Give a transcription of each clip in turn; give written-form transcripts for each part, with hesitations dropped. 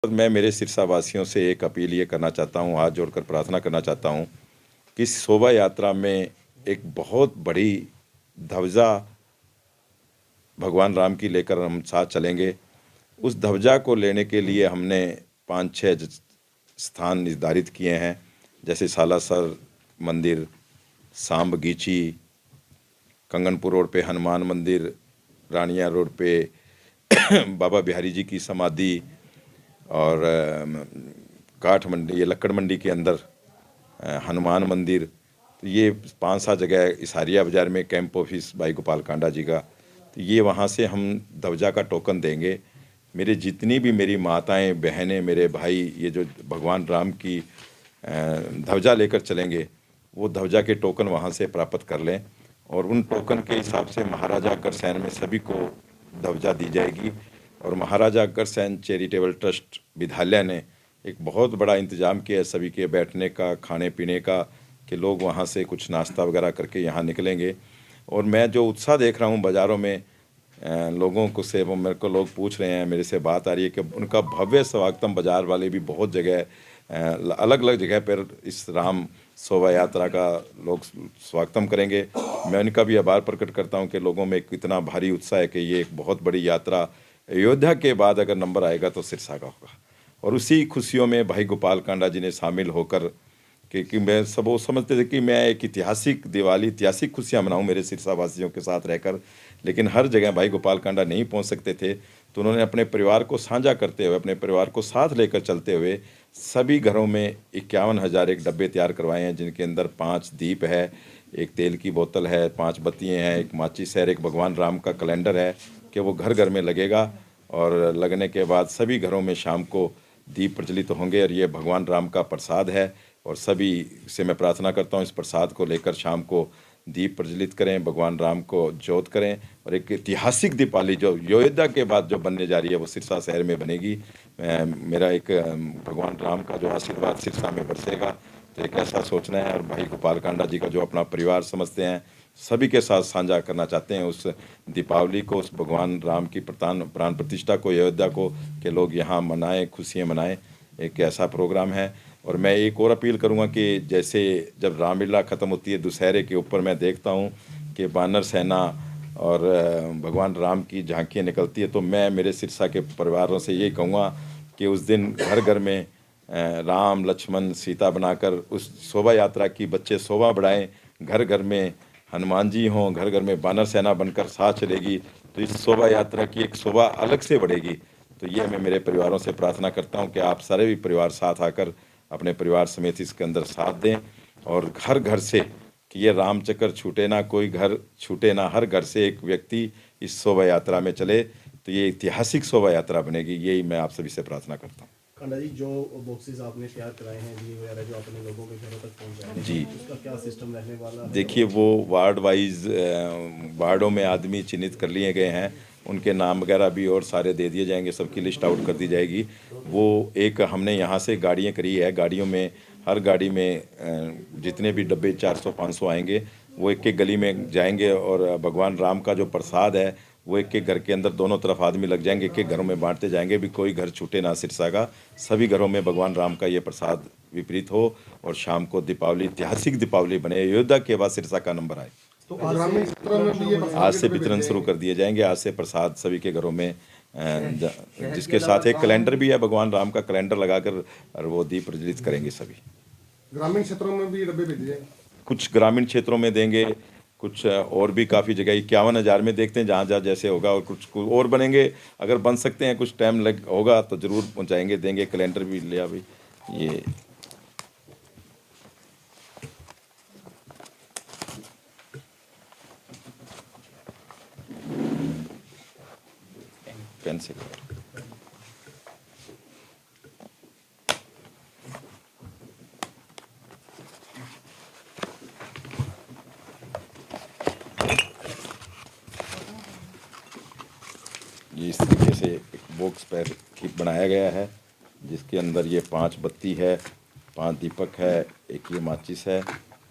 मैं मेरे सिरसा वासियों से एक अपील ये करना चाहता हूँ, हाथ जोड़कर प्रार्थना करना चाहता हूँ कि शोभा यात्रा में एक बहुत बड़ी ध्वजा भगवान राम की लेकर हम साथ चलेंगे। उस ध्वजा को लेने के लिए हमने 5-6 स्थान निर्धारित किए हैं, जैसे सालासर मंदिर, सांब गीची, कंगनपुर रोड पे हनुमान मंदिर, रानिया रोड पे बाबा बिहारी जी की समाधि, और काठ मंडी, ये लक्कड़ मंडी के अंदर हनुमान मंदिर। तो ये 5-7 जगह, इसारिया बाज़ार में कैंप ऑफिस भाई गोपाल कांडा जी का, तो ये वहाँ से हम ध्वजा का टोकन देंगे। मेरे जितनी भी मेरी माताएं, बहनें, मेरे भाई ये जो भगवान राम की ध्वजा लेकर चलेंगे, वो ध्वजा के टोकन वहाँ से प्राप्त कर लें, और उन टोकन के हिसाब से महाराजा अग्रसेन में सभी को ध्वजा दी जाएगी। और महाराजा अग्रसेन चैरिटेबल ट्रस्ट विद्यालय ने एक बहुत बड़ा इंतज़ाम किया है सभी के बैठने का, खाने पीने का, कि लोग वहाँ से कुछ नाश्ता वगैरह करके यहाँ निकलेंगे। और मैं जो उत्साह देख रहा हूँ बाज़ारों में लोगों को से, वो मेरे को लोग पूछ रहे हैं, मेरे से बात आ रही है कि उनका भव्य स्वागतम बाज़ार वाले भी बहुत जगह अलग अलग जगह पर इस राम शोभा यात्रा का लोग स्वागतम करेंगे। मैं उनका भी आभार प्रकट करता हूं कि लोगों में कितना भारी उत्साह है कि ये एक बहुत बड़ी यात्रा, अयोध्या के बाद अगर नंबर आएगा तो सिरसा का होगा। और उसी खुशियों में भाई गोपाल कांडा जी ने शामिल होकर कि मैं सब वो समझते थे कि मैं एक ऐतिहासिक दिवाली, ऐतिहासिक खुशियाँ मनाऊँ मेरे सिरसा वासियों के साथ रहकर, लेकिन हर जगह भाई गोपाल कांडा नहीं पहुंच सकते थे। तो उन्होंने अपने परिवार को साझा करते हुए, अपने परिवार को साथ लेकर चलते हुए सभी घरों में 51,000 एक डब्बे तैयार करवाए हैं, जिनके अंदर 5 दीप है, एक तेल की बोतल है, 5 बत्तियाँ हैं, एक माचिस है, एक भगवान राम का कैलेंडर है कि वो घर घर में लगेगा। और लगने के बाद सभी घरों में शाम को दीप प्रज्वलित होंगे, और ये भगवान राम का प्रसाद है। और सभी से मैं प्रार्थना करता हूँ इस प्रसाद को लेकर शाम को दीप प्रज्वलित करें, भगवान राम को ज्योत करें, और एक ऐतिहासिक दीपावली जो अयोध्या के बाद जो बनने जा रही है वो सिरसा शहर में बनेगी। मेरा एक भगवान राम का जो आशीर्वाद सिरसा में बरसेगा, तो एक ऐसा सोचना है। और भाई गोपाल कांडा जी का जो अपना परिवार समझते हैं, सभी के साथ साझा करना चाहते हैं उस दीपावली को, उस भगवान राम की प्राण प्रतिष्ठा को, अयोध्या को, कि लोग यहाँ मनाएं, खुशियाँ मनाएं। एक ऐसा प्रोग्राम है। और मैं एक और अपील करूंगा कि जैसे जब रामलीला ख़त्म होती है दशहरे के ऊपर, मैं देखता हूं कि बानर सेना और भगवान राम की झांकियां निकलती है, तो मैं मेरे सिरसा के परिवारों से यही कहूँगा कि उस दिन घर घर में राम लक्ष्मण सीता बनाकर उस शोभा यात्रा की बच्चे शोभा बढ़ाएं, घर घर में हनुमान जी हों, घर घर में बानर सेना बनकर साथ चलेगी, तो इस शोभा यात्रा की एक शोभा अलग से बढ़ेगी। तो ये मैं मेरे परिवारों से प्रार्थना करता हूँ कि आप सारे भी परिवार साथ आकर अपने परिवार समेत इसके अंदर साथ दें, और हर घर से कि ये राम चक्कर छूटे ना, कोई घर छूटे ना, हर घर से एक व्यक्ति इस शोभा यात्रा में चले, तो ये ऐतिहासिक शोभा यात्रा बनेगी। यही मैं आप सभी से प्रार्थना करता हूँ। कांडा जी, जो बॉक्सेस आपने तैयार कराए हैं जी वगैरह, जो अपने लोगों के घरों तक पहुंचाए जी, उसका क्या सिस्टम रहने वाला है? देखिए वो वार्ड वाइज वार्डों में आदमी चिन्हित कर लिए गए हैं, उनके नाम वगैरह भी और सारे दे दिए जाएंगे, सबकी लिस्ट आउट कर दी जाएगी। वो एक हमने यहाँ से गाड़ियाँ करी है, गाड़ियों में हर गाड़ी में जितने भी डब्बे 400-500 आएंगे, वो एक एक गली में जाएंगे, और भगवान राम का जो प्रसाद है वो एक एक घर के अंदर दोनों तरफ आदमी लग जाएंगे, एक एक घरों में बांटते जाएंगे, भी कोई घर छूटे ना सिरसा का, सभी घरों में भगवान राम का ये प्रसाद विपरीत हो, और शाम को दीपावली, ऐतिहासिक दीपावली बने, अयोध्या के बाद सिरसा का नंबर आए। तो ग्रामीण क्षेत्रों में भी ये आज से वितरण शुरू कर दिए जाएंगे, आज से प्रसाद सभी के घरों में, जिसके साथ एक कैलेंडर भी है, भगवान राम का कैलेंडर लगाकर, और वो दीप प्रज्वलित करेंगे सभी। ग्रामीण क्षेत्रों में भी डब्बे भेजे जाएंगे? कुछ ग्रामीण क्षेत्रों में देंगे, कुछ और भी काफ़ी जगह 51,000 में देखते हैं जहाँ जहाँ जैसे होगा, और कुछ और बनेंगे, अगर बन सकते हैं, कुछ टाइम लग होगा तो ज़रूर पहुँचाएंगे, देंगे। कैलेंडर भी लिया भाई, ये पेन से ये इस तरीके से एक बॉक्स पर ठीक बनाया गया है, जिसके अंदर ये 5 बत्ती है, 5 दीपक है, एक ये माचिस है,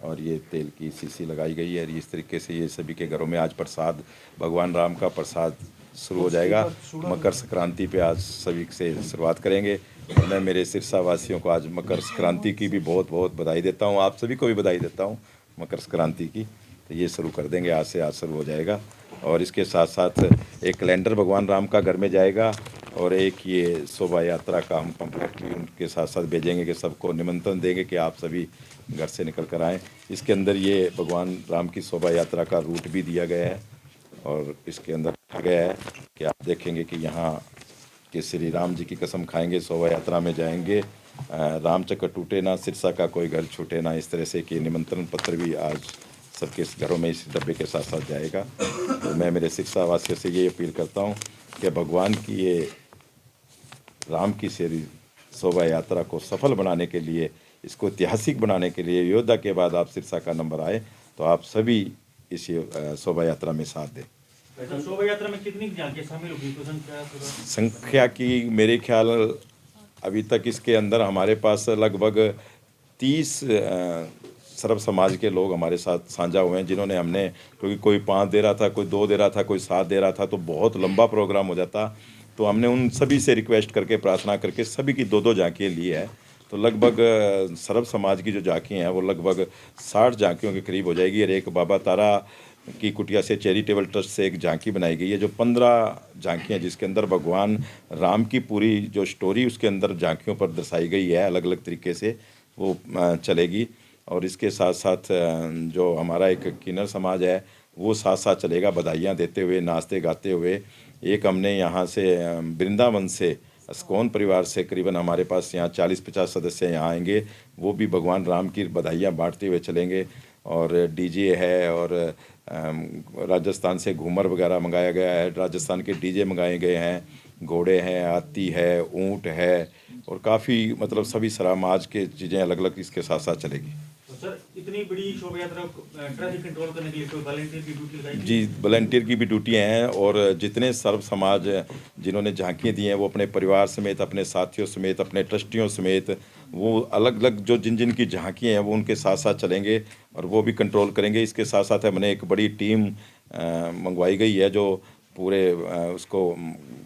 और ये तेल की शीशी लगाई गई है। इस तरीके से ये सभी के घरों में आज प्रसाद, भगवान राम का प्रसाद शुरू हो जाएगा। मकर संक्रांति पे आज सभी से शुरुआत करेंगे, और मैं मेरे सिरसा वासियों को आज मकर संक्रांति की भी बहुत बहुत बधाई देता हूँ। आप सभी को भी बधाई देता हूँ मकर संक्रांति की। तो ये शुरू कर देंगे, आज से आज शुरू हो जाएगा। और इसके साथ साथ एक कैलेंडर भगवान राम का घर में जाएगा और एक ये शोभा यात्रा का हम पम्फलेट भी उनके साथ साथ भेजेंगे कि सबको निमंत्रण देंगे कि आप सभी घर से निकल कर आएँ। इसके अंदर ये भगवान राम की शोभा यात्रा का रूट भी दिया गया है और इसके अंदर कहा गया है कि आप देखेंगे कि यहाँ कि श्री राम जी की कसम खाएंगे, शोभा यात्रा में जाएंगे, राम चक्र टूटे ना, सिरसा का कोई घर छूटे ना। इस तरह से कि निमंत्रण पत्र भी आज सबके घरों में इस डब्बे के साथ साथ जाएगा। तो मैं मेरे सिरसा वासियों से ये अपील करता हूँ कि भगवान की ये राम की श्री शोभा यात्रा को सफल बनाने के लिए, इसको ऐतिहासिक बनाने के लिए योद्धा के बाद आप सिरसा का नंबर आए तो आप सभी इस शोभा यात्रा में साथ दें। शोभा यात्रा में कितनी झांकियां शामिल होगी तो संख्या की मेरे ख्याल अभी तक इसके अंदर हमारे पास लगभग 30 सर्व समाज के लोग हमारे साथ साझा हुए हैं, जिन्होंने हमने, क्योंकि कोई 5 दे रहा था, कोई 2 दे रहा था, कोई 7 दे रहा था, तो बहुत लंबा प्रोग्राम हो जाता। तो हमने उन सभी से रिक्वेस्ट करके, प्रार्थना करके सभी की 2-2 झांकियाँ ली है। तो लगभग सर्व समाज की जो झांकियाँ हैं वो लगभग 60 झांकियों के करीब हो जाएगी। और एक बाबा तारा की कुटिया से चैरिटेबल ट्रस्ट से एक झांकी बनाई गई है, जो 15 झांकियाँ, जिसके अंदर भगवान राम की पूरी जो स्टोरी उसके अंदर झांकियों पर दर्शाई गई है, अलग अलग तरीके से वो चलेगी। और इसके साथ साथ जो हमारा एक किन्नर समाज है वो साथ साथ चलेगा, बधाइयाँ देते हुए, नाचते गाते हुए। एक हमने यहाँ से वृंदावन से अस्कोन परिवार से करीबन हमारे पास यहाँ 40-50 सदस्य यहाँ आएंगे, वो भी भगवान राम की बधाइयाँ बांटते हुए चलेंगे। और डीजे है और राजस्थान से घूमर वगैरह मंगाया गया है, राजस्थान के डीजे मंगाए गए हैं, घोड़े हैं, हाथी है, ऊँट है और काफ़ी मतलब सभी समाज के चीज़ें अलग अलग इसके साथ साथ चलेगी। तो सर, इतनी बड़ी शोभा यात्रा ट्रैफिक कंट्रोल करने के लिए कोई वॉलंटियर की ड्यूटी लगाई? जी, वॉलंटियर की भी ड्यूटियाँ हैं और जितने सर्व समाज जिन्होंने झांकियाँ दी हैं वो अपने परिवार समेत, अपने साथियों समेत, अपने ट्रस्टियों समेत, वो अलग अलग जो जिन जिन की झांकियाँ हैं वो उनके साथ साथ चलेंगे और वो भी कंट्रोल करेंगे। इसके साथ साथ हमने एक बड़ी टीम मंगवाई गई है जो पूरे उसको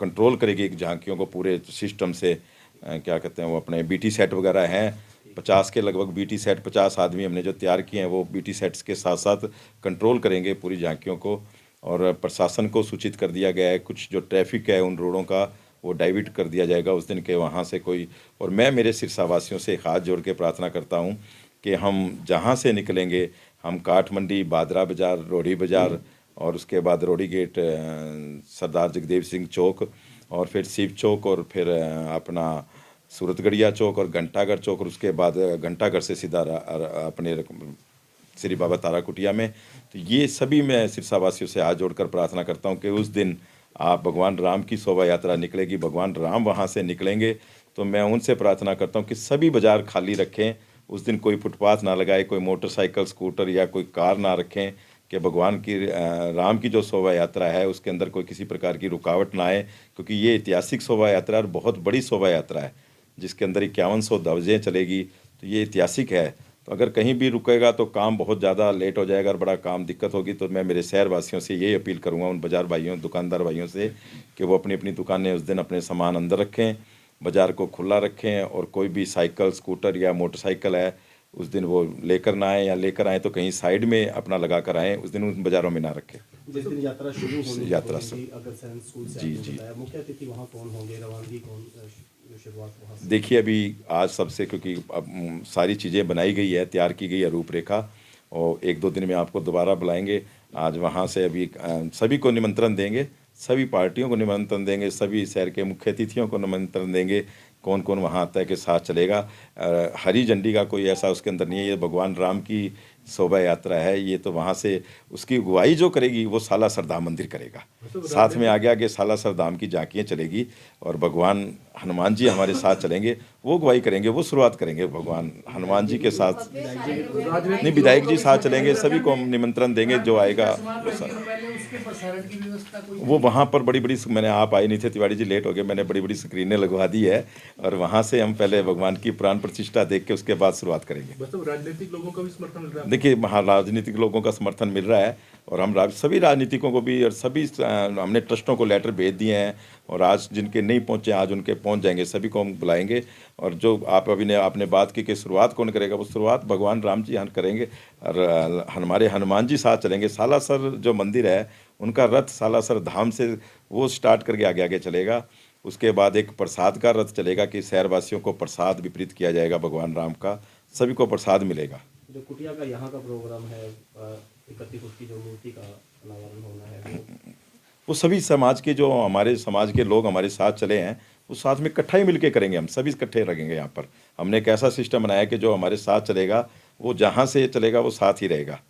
कंट्रोल करेगी, झांकियों को पूरे सिस्टम से। क्या कहते हैं वो अपने बीटी सेट वगैरह हैं, 50 के लगभग बीटी सेट, 50 आदमी हमने जो तैयार किए हैं वो बीटी सेट्स के साथ साथ कंट्रोल करेंगे पूरी झांकियों को। और प्रशासन को सूचित कर दिया गया है, कुछ जो ट्रैफिक है उन रोडों का वो डाइवर्ट कर दिया जाएगा उस दिन के वहाँ से कोई। और मैं मेरे सिरसा वासियों से हाथ जोड़ के प्रार्थना करता हूँ कि हम जहाँ से निकलेंगे, हम काठमंडी, बादरा बाज़ार, रोडी बाज़ार और उसके बाद रोडी गेट, सरदार जगदेव सिंह चौक और फिर शिव चौक और फिर अपना सूरतगढ़िया चौक और घंटाघर चौक और उसके बाद घंटाघर से सीधा अपने श्री बाबा तारा कुटिया में। तो ये सभी मैं सिरसा वासियों से हाथ जोड़कर प्रार्थना करता हूँ कि उस दिन आप भगवान राम की शोभा यात्रा निकलेगी, भगवान राम वहाँ से निकलेंगे। तो मैं उनसे प्रार्थना करता हूँ कि सभी बाज़ार खाली रखें, उस दिन कोई फुटपाथ ना लगाए, कोई मोटरसाइकिल, स्कूटर या कोई कार ना रखें, कि भगवान की राम की जो शोभा यात्रा है उसके अंदर कोई किसी प्रकार की रुकावट ना आए। क्योंकि ये ऐतिहासिक शोभा यात्रा और बहुत बड़ी शोभा यात्रा है जिसके अंदर 5100 ध्वजें चलेगी। तो ये ऐतिहासिक है। तो अगर कहीं भी रुकेगा तो काम बहुत ज़्यादा लेट हो जाएगा और बड़ा काम दिक्कत होगी। तो मैं मेरे शहर वासियों से यही अपील करूँगा, उन बाज़ार भाइयों, दुकानदार भाइयों से, कि वो अपनी अपनी दुकानें उस दिन अपने सामान अंदर रखें, बाज़ार को खुला रखें और कोई भी साइकिल, स्कूटर या मोटरसाइकिल है उस दिन वो लेकर ना आए, या लेकर आएँ तो कहीं साइड में अपना लगा कर आएँ, उस दिन उन बाज़ारों में ना रखें। जिस दिन यात्रा शुरू होगी, यात्रा अगर सैन स्कूल से जी, आपने जी। बताया, मुख्य अतिथि वहाँ कौन होंगे, रवानगी कौन, शुरुआत वहाँ से? देखिए अभी आज सबसे, क्योंकि अब सारी चीज़ें बनाई गई है, तैयार की गई है रूपरेखा, और 1-2 दिन में आपको दोबारा बुलाएंगे। आज वहाँ से अभी सभी को निमंत्रण देंगे, सभी पार्टियों को निमंत्रण देंगे, सभी शहर के मुख्य अतिथियों को निमंत्रण देंगे, कौन कौन वहाँ आता है के साथ चलेगा। हरी झंडी का कोई ऐसा उसके अंदर नहीं है, ये भगवान राम की शोभा यात्रा है। ये तो वहाँ से उसकी अगुवाई जो करेगी वो सालासर धाम मंदिर करेगा, साथ में आगे आगे सालासर धाम की झांकियाँ चलेगी और भगवान हनुमान जी हमारे साथ चलेंगे, वो अगुवाई करेंगे, वो शुरुआत करेंगे भगवान हनुमान जी के साथ। नहीं, विधायक जी साथ चलेंगे, सभी को हम निमंत्रण देंगे, जो आएगा वो वहाँ पर बड़ी बड़ी, मैंने, आप आए नहीं थे तिवारी जी, लेट हो गए, मैंने बड़ी बड़ी स्क्रीनें लगवा दी है और वहाँ से हम पहले भगवान की प्राण प्रतिष्ठा देख के उसके बाद शुरुआत करेंगे। मतलब राजनीतिक लोगों का भी समर्थन मिल रहा है? देखिए, हाँ, राजनीतिक लोगों का समर्थन मिल रहा है और हम सभी राजनीतिकों को भी और सभी हमने ट्रस्टों को लेटर भेज दिए हैं, और आज जिनके नहीं पहुंचे आज उनके पहुंच जाएंगे, सभी को हम बुलाएंगे। और जो आपने बात की कि शुरुआत कौन करेगा, वो शुरुआत भगवान राम जी करेंगे, और हमारे हनुमान जी साथ चलेंगे। सालासर जो मंदिर है उनका रथ सालासर धाम से वो स्टार्ट करके आगे आगे चलेगा। उसके बाद एक प्रसाद का रथ चलेगा कि शहरवासियों को प्रसाद वितरित किया जाएगा, भगवान राम का सभी को प्रसाद मिलेगा। जो कुटिया का यहाँ का प्रोग्राम है 31 फुट की जो मूर्ति का अनावरण होना है वो सभी समाज के जो हमारे समाज के लोग हमारे साथ चले हैं वो साथ में इकट्ठा ही मिलके करेंगे, हम सभी इकट्ठे रहेंगे यहाँ पर। हमने एक ऐसा सिस्टम बनाया कि जो हमारे साथ चलेगा वो जहाँ से चलेगा वो साथ ही रहेगा।